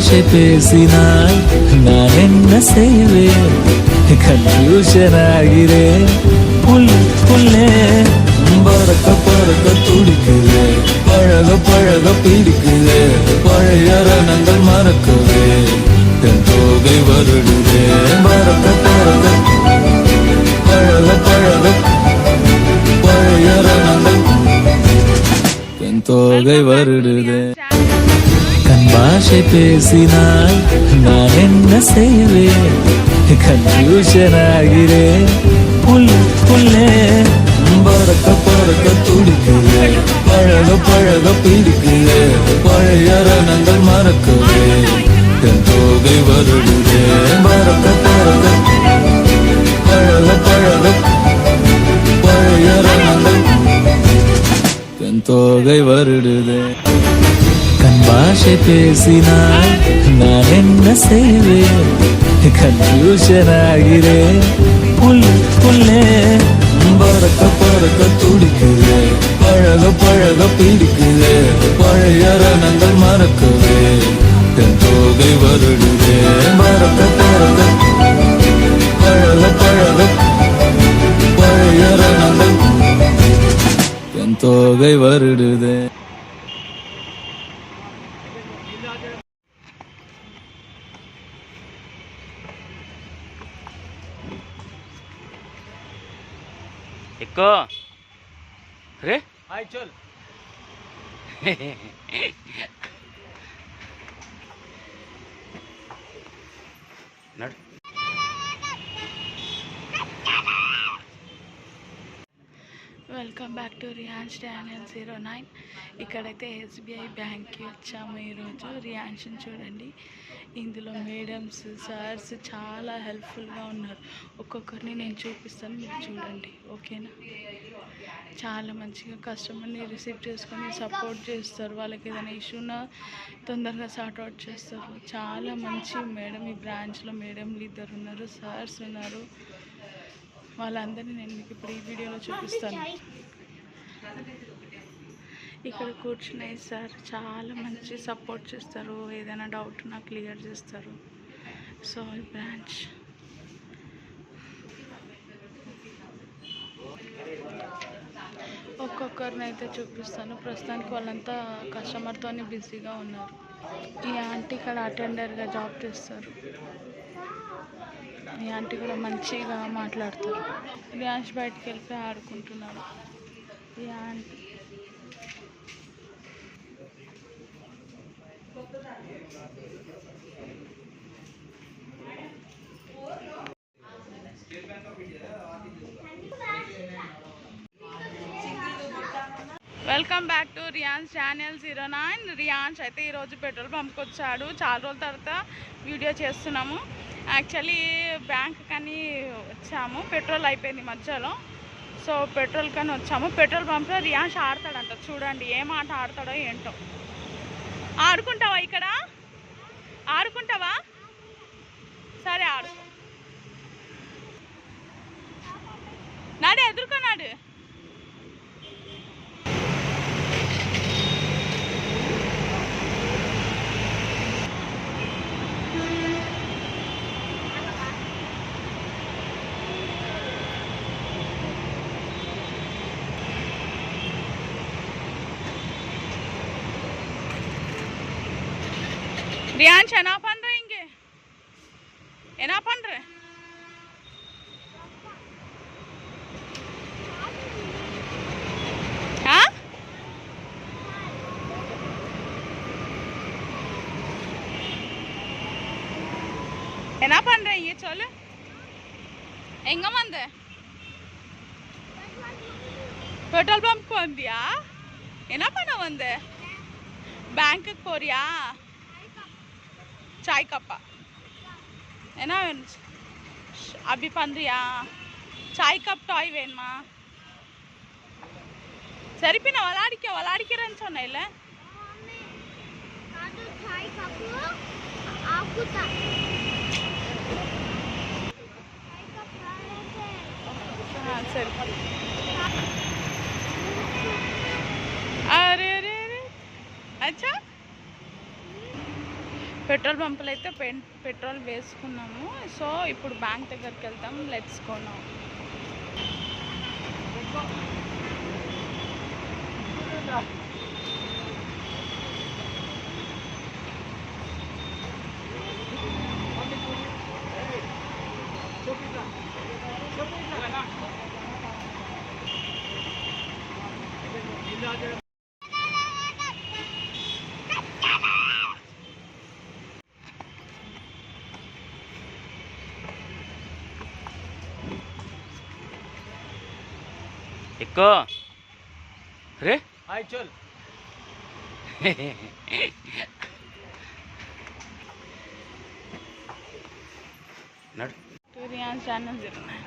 ಭಾಷೆ ಪೇಸಿನ ನಾನೆನ್ನ ಸೇವೆ ಕನ್ಫ್ಯೂಷನ್ ಆಗಿದೆ புல்லே பறக்க பறக்க துடிக்குது பழக பழக பிடிக்குது பழைய ரணங்கள் மறக்குது தென் தோகை வருடுதே பறக்க பறக்க பழக பழக பழைய ரணங்கள் தென் தோகை வருடுதே கண் பாஷை பேசினால் நான் என்ன செய்வேன் கன்ஃபியூஷன் ஆகிறேன் புல்லே பறக்க பறக்க துடிக்குது பழக பழக பிடிக்குது பழைய ரணங்கள் மறக்குது தென் தோகை வருடுதே பறக்க பறக்க பழக பழக பழைய ரணங்கள் தென் தோகை வருடுதே கண் பாஷை பேசினால் நான் என்ன செய்வேன் கன்ஃபியூஷன் ஆகிறேன் புல்லே பறக்க பறக்க துடிக்குது பழக பழக பிடிக்குது பழைய ரணங்கள் மறக்குது தென் தோகை வருடுதே பறக்க பறக்க பழக பழக பழைய ரணங்கள் தென் தோகை வருடுதே ఎక్కువ రే హాయ్ చల్ నడు welcome back to Riyans channel 09. ఇక్కడైతే ఎస్బీఐ బ్యాంక్కి వచ్చాము ఈరోజు. రియాన్స్ని చూడండి, ఇందులో మేడమ్స్ సార్స్ చాలా హెల్ప్ఫుల్గా ఉన్నారు. ఒక్కొక్కరిని నేను చూపిస్తాను, మీరు చూడండి, ఓకేనా? చాలా మంచిగా కస్టమర్ని రిసీవ్ చేసుకొని సపోర్ట్ చేస్తారు. వాళ్ళకి ఏదైనా ఇష్యూనా తొందరగా సార్ట్అవుట్ చేస్తారు. చాలా మంచి మేడం. ఈ బ్రాంచ్లో మేడంలు 2 ఉన్నారు, సార్స్ ఉన్నారు. వాళ్ళందరినీ నేను మీకు ఇప్పుడు ఈ వీడియోలో చూపిస్తాను. ఇక్కడ కూర్చునే సార్ చాలా మంచి సపోర్ట్ చేస్తారు. ఏదైనా డౌట్ నాకు క్లియర్ చేస్తారు. సో ఈ బ్రాంచ్ ఒక్కొక్కరిని అయితే చూపిస్తాను. ప్రస్తుతానికి వాళ్ళంతా కస్టమర్తోనే బిజీగా ఉన్నారు. ఈ ఆంటీ ఇక్కడ అటెండర్గా జాబ్ చేస్తారు. ఈ ఆంటీ కూడా మంచిగా మాట్లాడతారు. రియాన్స్ బయటికి వెళ్ళిపోయి ఆడుకుంటున్నాడు. ఈ aunty welcome back to Riyans channel 09. Riyans అయితే ఈరోజు పెట్రోల్ బంప్కి వచ్చాడు. చాలా రోజుల తర్వాత వీడియో చేస్తున్నాము. యాక్చువల్లీ బ్యాంక్ కానీ వచ్చాము, పెట్రోల్ అయిపోయింది మధ్యలో. సో పెట్రోల్ కానీ వచ్చాము. పెట్రోల్ బంప్లో రియాన్స్ ఆడతాడంట. చూడండి ఏం ఆట ఆడతాడో ఏంటో. ఆడుకుంటావా? ఇక్కడ ఆడుకుంటావా? సరే ఆడు. నాడు ఎదుర్కొన్నాడు. ரியான்ஸ் என்ன பண்றீங்க? என்ன பண்ற? என்ன பண்றீங்க சொல்லு. எங்க வந்த? பெட்ரோல் பம்ப்க்கு வந்தியா? என்ன பண்ண வந்த? பேங்க்குக்கு போறியா? चाय कप्पा है ना अभी पंद्रिया चाय कप टॉय वेणुमा सरिपिन वलाडिक्किरनि सोन्नैले चाय कप आकुता सरी अरे अरे अरे अच्छा పెట్రోల్ బంపులు అయితే పెట్రోల్ వేసుకున్నాము. సో ఇప్పుడు బ్యాంక్ దగ్గరికి వెళ్తాం. Let's go now. ఎక్కువ రే హాయ్ చల్ నడు రియాన్స్ ఛానల్ 09.